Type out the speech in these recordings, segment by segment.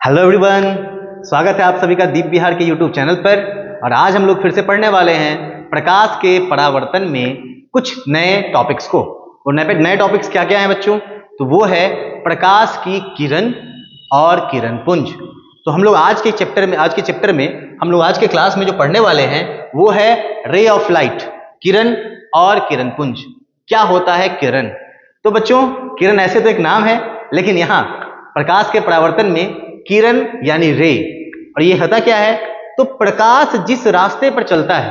Hello everyone, स्वागत है आप सभी का दीप विहार के यूट्यूब चैनल पर। और आज हम लोग फिर से पढ़ने वाले हैं प्रकाश के परावर्तन में कुछ नए टॉपिक्स को। और नए टॉपिक्स क्या क्या हैं बच्चों? तो वो है प्रकाश की किरण और किरण पुंज। तो हम लोग आज के चैप्टर में हम लोग आज के क्लास में जो पढ़ने वाले हैं वो है रे ऑफ लाइट, किरण और किरण पुंज। क्या होता है किरण? तो बच्चों, किरण ऐसे तो एक नाम है, लेकिन यहाँ प्रकाश के परावर्तन में किरण यानी रे। और ये होता क्या है? तो प्रकाश जिस रास्ते पर चलता है,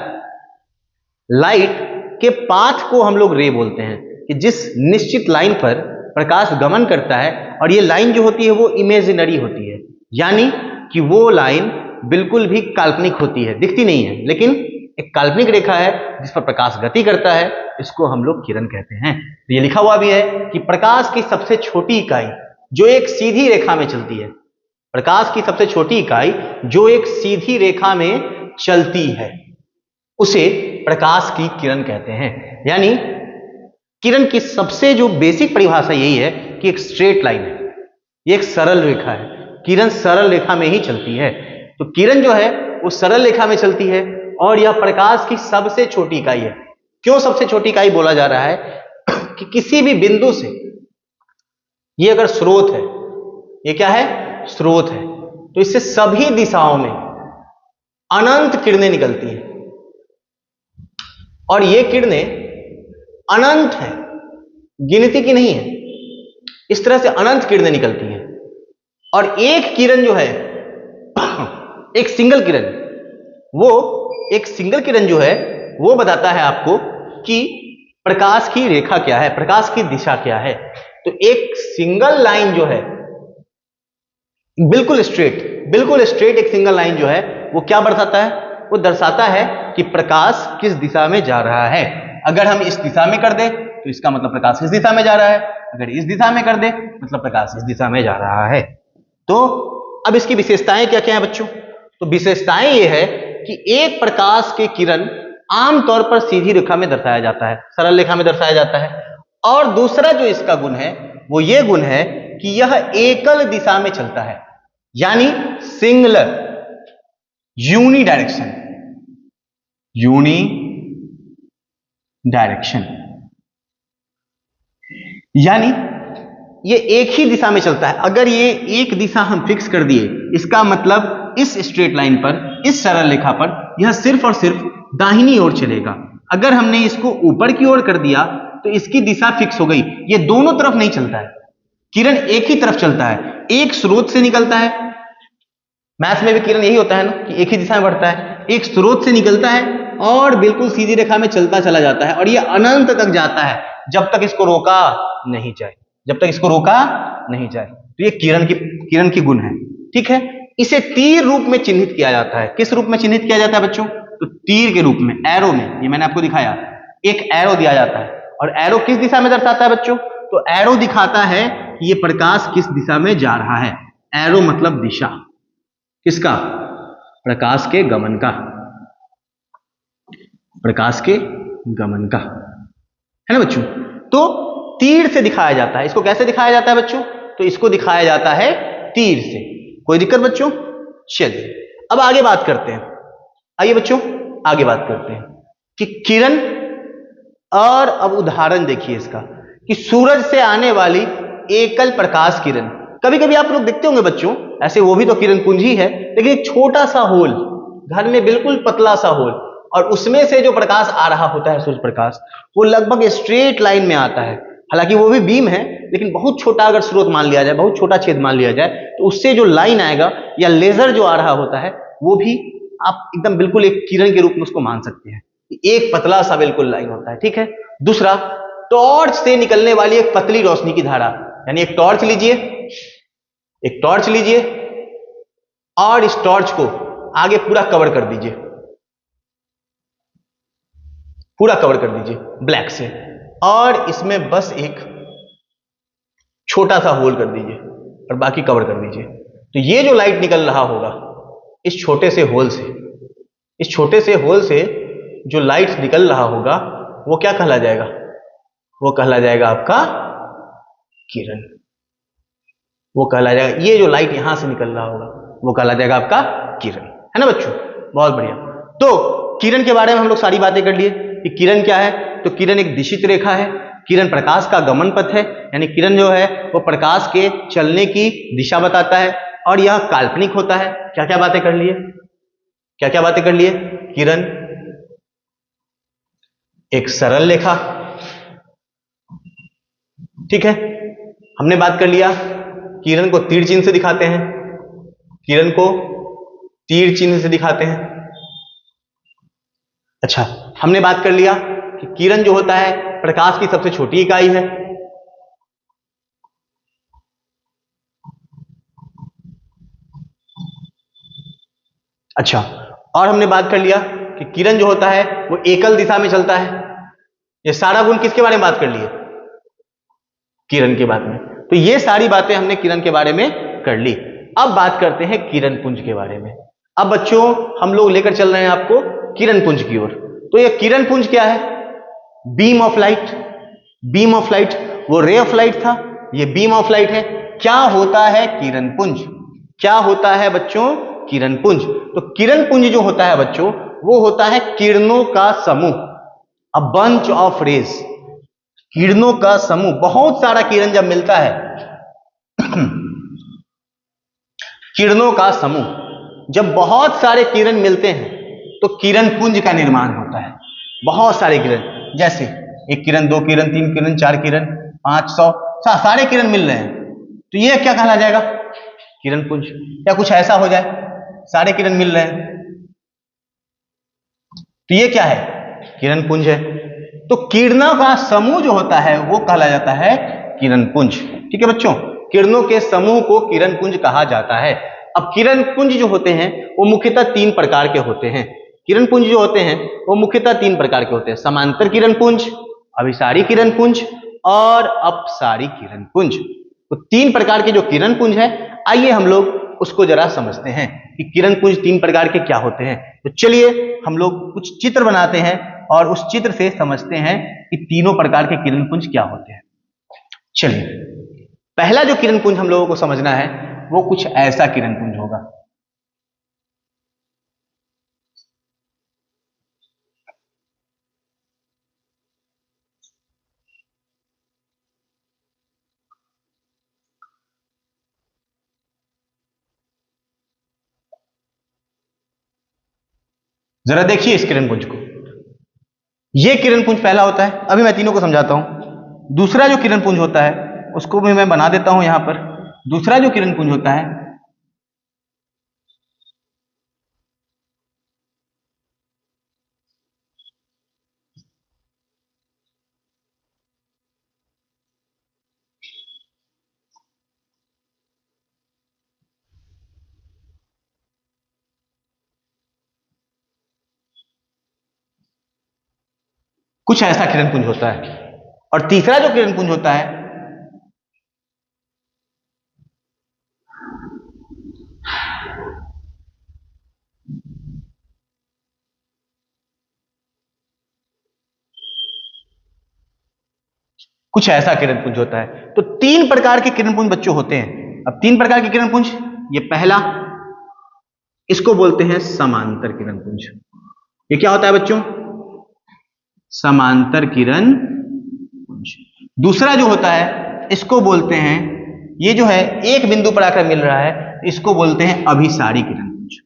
लाइट के पाथ को हम लोग रे बोलते हैं, कि जिस निश्चित लाइन पर प्रकाश गमन करता है। और ये लाइन जो होती है वो इमेजिनरी होती है, यानी कि वो लाइन बिल्कुल भी काल्पनिक होती है, दिखती नहीं है, लेकिन एक काल्पनिक रेखा है जिस पर प्रकाश गति करता है, इसको हम लोग किरण कहते हैं। तो ये लिखा हुआ भी है कि प्रकाश की सबसे छोटी इकाई जो एक सीधी रेखा में चलती है, प्रकाश की सबसे छोटी इकाई जो एक सीधी रेखा में चलती है, उसे प्रकाश की किरण कहते हैं। यानी किरण की सबसे जो बेसिक परिभाषा यही है कि एक स्ट्रेट लाइन है, ये एक सरल रेखा है। किरण सरल रेखा में ही चलती है। तो किरण जो है वो सरल रेखा में चलती है और यह प्रकाश की सबसे छोटी इकाई है। क्यों सबसे छोटी इकाई बोला जा रहा है? कि किसी भी बिंदु से, ये अगर स्रोत है, ये क्या है? स्रोत है, तो इससे सभी दिशाओं में अनंत किरणें निकलती हैं। और ये किरणें अनंत है, गिनती की नहीं है। इस तरह से अनंत किरणें निकलती हैं। और एक किरण जो है एक सिंगल किरण जो है वो बताता है आपको कि प्रकाश की रेखा क्या है, प्रकाश की दिशा क्या है। तो एक सिंगल लाइन जो है बिल्कुल स्ट्रेट एक सिंगल लाइन जो है वो क्या दर्शाता है? वो दर्शाता है कि प्रकाश किस दिशा में जा रहा है। अगर हम इस दिशा में कर दे तो इसका मतलब प्रकाश इस दिशा में जा रहा है, अगर इस दिशा में कर दे मतलब प्रकाश इस दिशा में जा रहा है। तो अब इसकी विशेषताएं क्या क्या है बच्चों? तो विशेषताएं ये है कि एक प्रकाश के किरण आमतौर पर सीधी रेखा में दर्शाया जाता है, सरल रेखा में दर्शाया जाता है। और दूसरा जो इसका गुण है वो ये गुण है कि यह एकल दिशा में चलता है, यानी सिंगुलर, यूनी डायरेक्शन, यानी ये एक ही दिशा में चलता है। अगर ये एक दिशा हम फिक्स कर दिए, इसका मतलब इस स्ट्रेट लाइन पर, इस सरल रेखा पर यह सिर्फ और सिर्फ दाहिनी ओर चलेगा। अगर हमने इसको ऊपर की ओर कर दिया तो इसकी दिशा फिक्स हो गई, ये दोनों तरफ नहीं चलता है। किरण एक ही तरफ चलता है, एक स्रोत से निकलता है। मैथ में भी किरण यही होता है ना, कि एक ही दिशा में बढ़ता है, एक स्रोत से निकलता है और बिल्कुल सीधी रेखा में चलता चला जाता है, और ये अनंत तक जाता है जब तक इसको रोका नहीं जाए, तो ये किरण की गुण है। ठीक है, इसे तीर रूप में चिन्हित किया जाता है। किस रूप में चिन्हित किया जाता है बच्चों? तो तीर के रूप में, एरो में। ये मैंने आपको दिखाया, एक एरो दिया जाता है। और एरो किस दिशा में दर्शाता है बच्चों? तो एरो दिखाता है कि ये प्रकाश किस दिशा में जा रहा है। एरो मतलब दिशा, किसका? प्रकाश के गमन का, है ना बच्चों? तो तीर से दिखाया जाता है। इसको कैसे दिखाया जाता है बच्चों? तो इसको दिखाया जाता है तीर से। कोई दिक्कत बच्चों? चलिए अब आगे बात करते हैं। आइए बच्चों आगे बात करते हैं कि किरण। और अब उदाहरण देखिए इसका, कि सूरज से आने वाली एकल प्रकाश किरण। कभी कभी आप लोग देखते होंगे बच्चों, ऐसे वो भी तो किरण पुंज ही है, लेकिन एक छोटा सा होल, घर में बिल्कुल पतला सा होल, और उसमें से जो प्रकाश आ रहा होता है, सूर्य प्रकाश, वो लगभग स्ट्रेट लाइन में आता है। हालांकि वो भी बीम है, लेकिन बहुत छोटा अगर स्रोत मान लिया जाए, बहुत छोटा छेद मान लिया जाए, तो उससे जो लाइन आएगा या लेजर जो आ रहा होता है, वो भी आप एकदम बिल्कुल एक किरण के रूप में उसको मान सकते हैं। एक पतला सा बिल्कुल लाइन होता है। ठीक है, दूसरा, टॉर्च से निकलने वाली एक पतली रोशनी की धारा। यानी एक टॉर्च लीजिए और इस टॉर्च को आगे पूरा कवर कर दीजिए ब्लैक से, और इसमें बस एक छोटा सा होल कर दीजिए और बाकी कवर कर दीजिए। तो ये जो लाइट निकल रहा होगा इस छोटे से होल से जो लाइट निकल रहा होगा, वो क्या कहला जाएगा? वो कहला जाएगा आपका किरण। वो कहला जाएगा, ये जो लाइट यहां से निकल रहा होगा वो कहला जाएगा आपका किरण, है ना बच्चों। बहुत बढ़िया। तो किरण के बारे में हम लोग सारी बातें कर लिए कि किरण क्या है। तो किरण एक दिशित रेखा है, किरण प्रकाश का गमन पथ है, यानी किरण जो है वो प्रकाश के चलने की दिशा बताता है, और यह काल्पनिक होता है। क्या क्या बातें कर लिए, क्या क्या बातें कर लिए। किरण एक सरल रेखा, ठीक है। हमने बात कर लिया किरण को तीर चिन्ह से दिखाते हैं, किरण को तीर चिन्ह से दिखाते हैं। अच्छा, हमने बात कर लिया कि किरण जो होता है प्रकाश की सबसे छोटी इकाई है। अच्छा, और हमने बात कर लिया कि किरण जो होता है वो एकल दिशा में चलता है। ये सारा गुण किसके बारे में बात कर लिए, किरण के बारे में। तो ये सारी बातें हमने किरण के बारे में कर ली। अब बात करते हैं किरण पुंज के बारे में। अब बच्चों हम लोग लेकर चल रहे हैं आपको किरण पुंज की ओर। तो ये किरण पुंज क्या है, beam of light. Beam of light, वो रे ऑफ लाइट था, ये बीम ऑफ लाइट है। क्या होता है किरण पुंज, क्या होता है बच्चों किरण पुंज। तो किरण पुंज जो होता है बच्चों वो होता है किरणों का समूह, अ बंच ऑफ रेज, किरणों का समूह। बहुत सारा किरण जब मिलता है किरणों का समूह, जब बहुत सारे किरण मिलते हैं तो किरण पुंज का निर्माण होता है। बहुत सारे किरण, जैसे एक किरण, दो किरण, तीन किरण, चार किरण, 500 सारे किरण मिल रहे हैं, तो ये क्या कहला जाएगा किरण पुंज। या कुछ ऐसा हो जाए सारे किरण मिल रहे हैं तो ये क्या है किरण पुंज है। तो किरणों का समूह जो होता है वो कहला जाता है किरण पुंज, ठीक है बच्चों। किरणों के समूह को किरण पुंज कहा जाता है। अब किरण पुंज जो होते हैं वो मुख्यतः तीन प्रकार के होते हैं। किरण पुंज जो होते हैं वो मुख्यतः तीन प्रकार के होते हैं, समांतर किरण पुंज, अभिसारी किरण पुंज और अपसारी किरण पुंज। तो तीन प्रकार के जो किरण पुंज है, आइए हम लोग उसको जरा समझते हैं कि किरण पुंज तीन प्रकार के क्या होते हैं। तो चलिए हम लोग कुछ चित्र बनाते हैं और उस चित्र से समझते हैं कि तीनों प्रकार के किरण पुंज क्या होते हैं। चलिए, पहला जो किरण पुंज हम लोगों को समझना है वो कुछ ऐसा किरण पुंज होगा। जरा देखिए इस किरण पुंज को, यह किरण पुंज पहला होता है। अभी मैं तीनों को समझाता हूं। दूसरा जो किरण पुंज होता है उसको भी मैं बना देता हूं यहां पर। दूसरा जो किरण पुंज होता है कुछ ऐसा किरण पुंज होता है। और तीसरा जो किरण पुंज होता है कुछ ऐसा किरण पुंज होता है। तो तीन प्रकार के किरण पुंज बच्चों होते हैं। अब तीन प्रकार के किरण पुंज, ये पहला, इसको बोलते हैं समांतर किरण पुंज। ये क्या होता है बच्चों, समांतर किरण पुंज। दूसरा जो होता है इसको बोलते हैं, ये जो है एक बिंदु पर आकर मिल रहा है, इसको बोलते हैं अभिसारी किरण पुंज।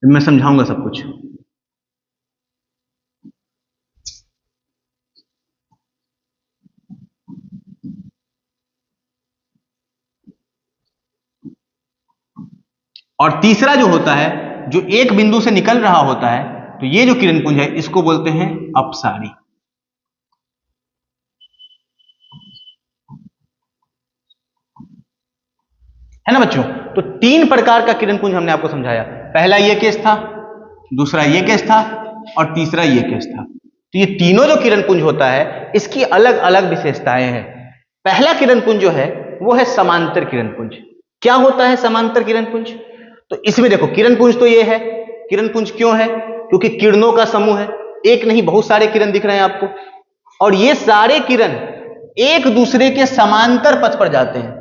मैं समझाऊंगा सब कुछ। और तीसरा जो होता है जो एक बिंदु से निकल रहा होता है, तो ये जो किरण पुंज है इसको बोलते हैं अपसारी, है ना बच्चों। तो तीन प्रकार का किरण पुंज हमने आपको समझाया। पहला ये केस था, दूसरा ये केस था और तीसरा ये केस था। तो ये तीनों जो किरण पुंज होता है इसकी अलग अलग विशेषताएं हैं। पहला किरण पुंज जो है वो है समांतर किरण पुंज। क्या होता है समांतर किरण पुंज, तो इसमें देखो किरण पुंज तो ये है। किरण पुंज क्यों है, क्योंकि किरणों का समूह है, एक नहीं बहुत सारे किरण दिख रहे हैं आपको, और ये सारे किरण एक दूसरे के समांतर पथ पर जाते हैं।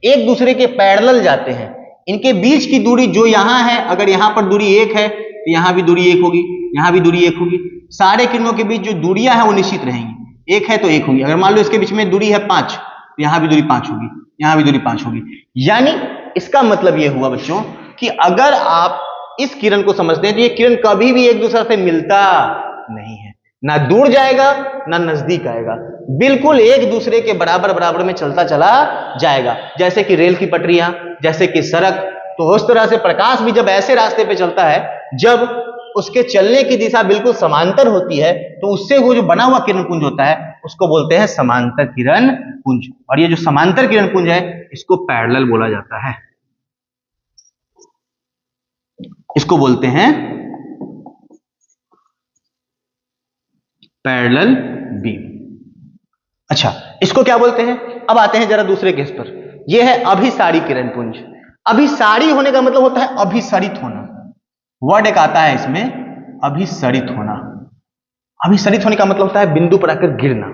एक दूसरे के पैरेलल जाते हैं। इनके बीच की दूरी जो यहां है, अगर यहां पर दूरी 1 है तो यहां भी दूरी 1 होगी, यहां भी दूरी 1 होगी। सारे किरणों के बीच जो दूरियां हैं वो निश्चित रहेंगी, 1 है तो 1 होगी। अगर मान लो इसके बीच में दूरी है 5 तो यहां भी दूरी 5 होगी, यहां भी दूरी 5 होगी। यानी इसका मतलब ये हुआ बच्चों कि अगर आप इस किरण को समझते हैं तो ये किरण कभी भी एक दूसरे से मिलता नहीं है, ना दूर जाएगा ना नजदीक आएगा, बिल्कुल एक दूसरे के बराबर बराबर में चलता चला जाएगा। जैसे कि रेल की पटरियां, जैसे कि सड़क, तो उस तरह से प्रकाश भी जब ऐसे रास्ते पे चलता है जब उसके चलने की दिशा बिल्कुल समांतर होती है तो उससे वो जो बना हुआ किरण पुंज होता है उसको बोलते हैं समांतर किरण पुंज। और ये जो समांतर किरण पुंज है इसको पैरेलल बोला जाता है, इसको बोलते हैं पैरेलल बीम। अच्छा, इसको क्या बोलते हैं? अब आते हैं जरा दूसरे केस पर। यह है अभिसारी किरण पुंज। अभिसारी होने का मतलब होता है अभिसरित होना, वर्ड एक आता है इसमें, अभिसरित होना। अभिसरित होने का मतलब होता है बिंदु पर आकर गिरना।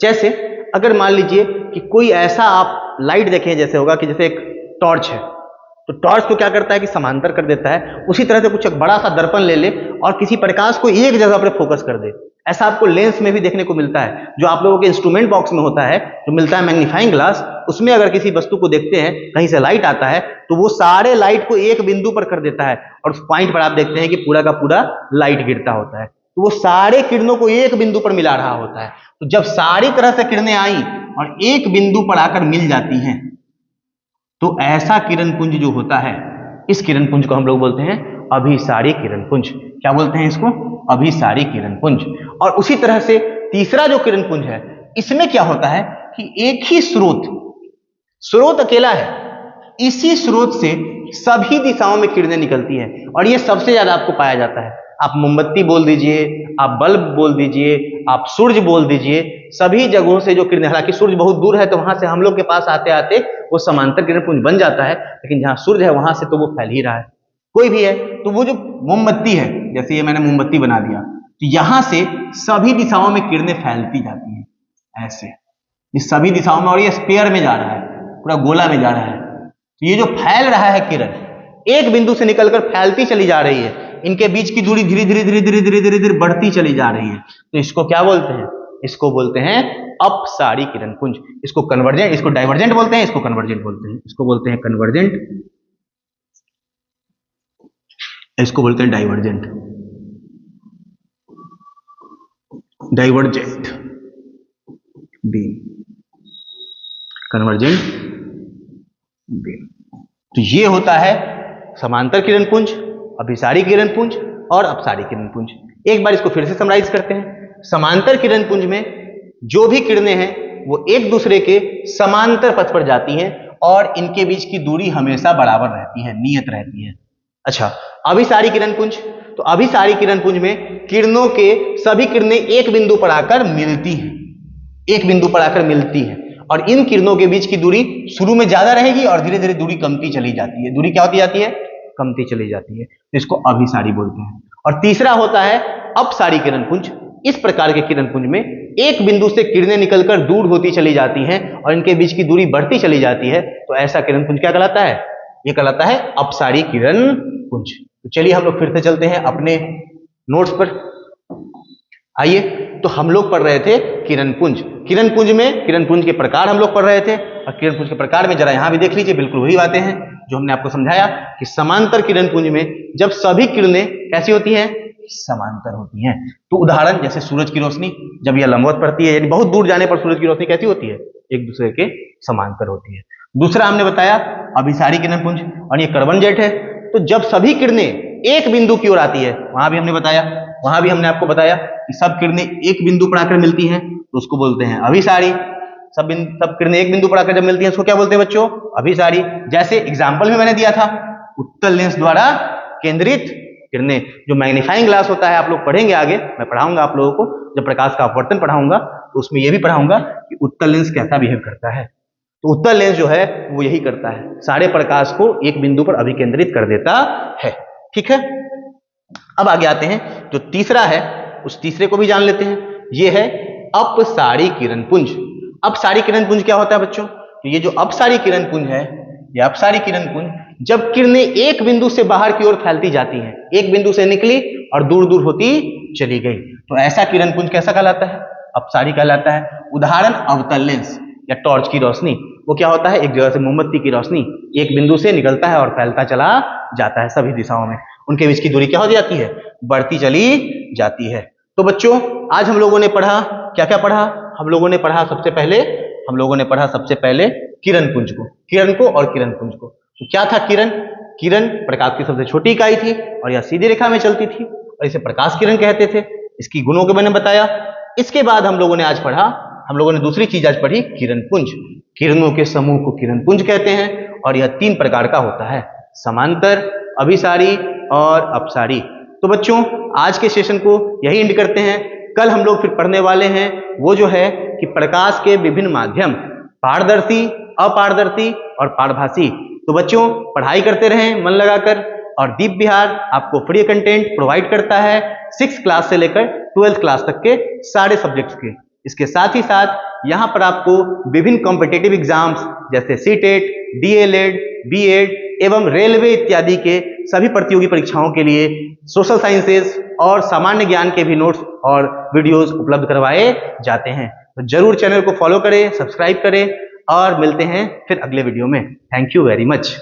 जैसे अगर मान लीजिए कि कोई ऐसा आप लाइट देखें, जैसे होगा कि जैसे एक टॉर्च है, तो टॉर्च को क्या करता है कि समांतर कर देता है। उसी तरह से कुछ एक बड़ा सा दर्पण ले ले और किसी प्रकाश को एक जगह पर फोकस कर दे। ऐसा आपको लेंस में भी देखने को मिलता है, जो आप लोगों के इंस्ट्रूमेंट बॉक्स में होता है, जो मिलता है मैग्नीफाइंग ग्लास, उसमें अगर किसी वस्तु को देखते हैं, कहीं से लाइट आता है तो वो सारे लाइट को एक बिंदु पर कर देता है और उस पॉइंट पर आप देखते हैं कि पूरा का पूरा लाइट गिरता होता है। तो वो सारे किरणों को एक बिंदु पर मिला रहा होता है। तो जब सारी तरह से किरणें आई और एक बिंदु पर आकर मिल जाती हैं तो ऐसा किरण पुंज जो होता है, इस किरण पुंज को हम लोग बोलते हैं अभिसारी किरण पुंज। क्या बोलते हैं इसको? अभिसारी किरण पुंज। और उसी तरह से तीसरा जो किरण पुंज है, इसमें क्या होता है कि एक ही स्रोत अकेला है, इसी स्रोत से सभी दिशाओं में किरणें निकलती हैं और ये सबसे ज्यादा आपको पाया जाता है। आप मोमबत्ती बोल दीजिए, आप बल्ब बोल दीजिए, आप सूर्य बोल दीजिए, सभी जगहों से जो किरणें, हालांकि सूर्य बहुत दूर है तो वहां से हम लोग के पास आते आते वो समांतर किरण पुंज बन जाता है, लेकिन जहां सूर्य है वहां से तो वो फैल ही रहा है। कोई भी है तो वो जो मोमबत्ती है, जैसे ये मैंने मोमबत्ती बना दिया, तो यहां से सभी दिशाओं में किरणें फैलती जाती हैं ऐसे, ये सभी दिशाओं में, और ये स्फीयर में जा रहा है, पूरा गोला में जा रहा है। तो ये जो फैल रहा है किरण एक बिंदु से निकलकर फैलती चली जा रही है, इनके बीच की दूरी धीरे धीरे धीरे धीरे धीरे धीरे धीरे बढ़ती चली जा रही है। तो इसको क्या बोलते हैं? इसको बोलते हैं अपसारी किरण पुंज। इसको कन्वर्जेंट, इसको डाइवर्जेंट बोलते हैं, इसको कन्वर्जेंट बोलते हैं, इसको बोलते हैं कन्वर्जेंट, इसको बोलते हैं divergent, divergent beam, convergent beam. तो ये होता है समांतर किरण पुंज, अभिसारी किरण पुंज और अपसारी किरण पुंज। एक बार इसको फिर से समराइज करते हैं। समांतर किरण पुंज में जो भी किरणें हैं वो एक दूसरे के समांतर पथ पर जाती हैं और इनके बीच की दूरी हमेशा बराबर रहती है, नियत रहती है। अच्छा, अभिसारी किरण पुंज, तो अभिसारी किरण पुंज में किरणों के सभी किरणें एक बिंदु पर आकर मिलती हैं, एक बिंदु पर आकर मिलती हैं और इन किरणों के बीच की दूरी शुरू में ज्यादा रहेगी और धीरे धीरे दूरी कमती चली जाती है। दूरी क्या होती जाती है? कमती चली जाती है। तो इसको अभिसारी बोलते हैं। और तीसरा होता है अपसारी किरण पुंज। इस प्रकार के किरण पुंज में एक बिंदु से किरणें निकलकर दूर होती चली जाती हैं और इनके बीच की दूरी बढ़ती चली जाती है। तो ऐसा किरण पुंज क्या कहलाता है? ये कहलाता है अपसारी किरण पुंज। तो चलिए हम लोग फिर से चलते हैं अपने नोट्स पर। आइए, तो हम लोग पढ़ रहे थे किरण पुंज। किरण पुंज में किरण पुंज के प्रकार हम लोग पढ़ रहे थे और किरण पुंज के प्रकार में जरा यहां भी देख लीजिए, बिल्कुल वही बातें हैं जो हमने आपको समझाया कि समांतर किरण पुंज में जब सभी किरणें कैसी होती हैं? समांतर होती हैं। तो उदाहरण जैसे सूरज की रोशनी जब यह लंबवत पड़ती है, यानी बहुत दूर जाने पर सूरज की रोशनी कैसी होती है? एक दूसरे के समांतर होती है। दूसरा हमने बताया अभिसारी किरण पुंज और ये कार्बन जेट है। तो जब सभी किरणें एक बिंदु की ओर आती है, वहां भी हमने बताया, वहां भी हमने आपको बताया कि सब किरणें एक बिंदु पर आकर मिलती हैं तो उसको बोलते हैं अभिसारी। सब किरणें एक बिंदु पर आकर जब मिलती हैं उसको क्या बोलते हैं बच्चों? अभिसारी। जैसे एग्जाम्पल में मैंने दिया था, उत्तल लेंस द्वारा केंद्रित किरणें, जो मैग्नीफाइंग ग्लास होता है, आप लोग पढ़ेंगे आगे, मैं पढ़ाऊंगा आप लोगों को, जब प्रकाश का अपवर्तन पढ़ाऊंगा तो उसमें यह भी पढ़ाऊंगा कि उत्तल लेंस कैसा बिहेव करता है। तो उत्तल लेंस जो है वो यही करता है, सारे प्रकाश को एक बिंदु पर अभिकेंद्रित कर देता है। ठीक है, अब आगे आते हैं जो तीसरा है, उस तीसरे को भी जान लेते हैं। यह है अपसारी किरण पुंज। अपसारी किरण पुंज क्या होता है बच्चों? तो ये जो अपसारी किरण पुंज है, ये अपसारी किरण पुंज जब किरणें एक बिंदु से बाहर की ओर फैलती जाती हैं, एक बिंदु से निकली और दूर दूर होती चली गई, तो ऐसा किरण पुंज कैसा कहलाता है? अपसारी कहलाता है। उदाहरण अवतल लेंस या टॉर्च की रोशनी, वो क्या होता है? एक जगह से मोमबत्ती की रोशनी एक बिंदु से निकलता है और फैलता चला जाता है सभी दिशाओं में, उनके बीच की दूरी क्या हो जाती है? बढ़ती चली जाती है। तो बच्चों आज हम लोगों ने पढ़ा, क्या क्या पढ़ा? हम लोगों ने पढ़ा सबसे पहले किरण पुंज को, किरण को और किरण पुंज को। तो क्या था किरण? किरण प्रकाश की सबसे छोटी इकाई थी और यह सीधी रेखा में चलती थी और इसे प्रकाश किरण कहते थे। इसकी गुणों के मैंने बताया। इसके बाद हम लोगों ने आज पढ़ा, हम लोगों ने दूसरी चीज आज पढ़ी, किरण पुंज। किरणों के समूह को किरण पुंज कहते हैं और यह 3 प्रकार का होता है, समांतर, अभिसारी और अपसारी। तो बच्चों आज के सेशन को यही एंड करते हैं। कल हम लोग फिर पढ़ने वाले हैं वो जो है कि प्रकाश के विभिन्न माध्यम, पारदर्शी, अपारदर्शी और पारभासी। तो बच्चों पढ़ाई करते रहें मन लगाकर, और दीप विहार आपको फ्री कंटेंट प्रोवाइड करता है 6th क्लास से लेकर 12th क्लास तक के सारे सब्जेक्ट्स के। इसके साथ ही साथ यहाँ पर आपको विभिन्न कॉम्पिटिटिव एग्जाम्स जैसे सीटेट, डीएलएड, बीएड एवं रेलवे इत्यादि के सभी प्रतियोगी परीक्षाओं के लिए सोशल साइंसेज और सामान्य ज्ञान के भी नोट्स और वीडियोस उपलब्ध करवाए जाते हैं। तो जरूर चैनल को फॉलो करें, सब्सक्राइब करें और मिलते हैं फिर अगले वीडियो में। Thank you very much.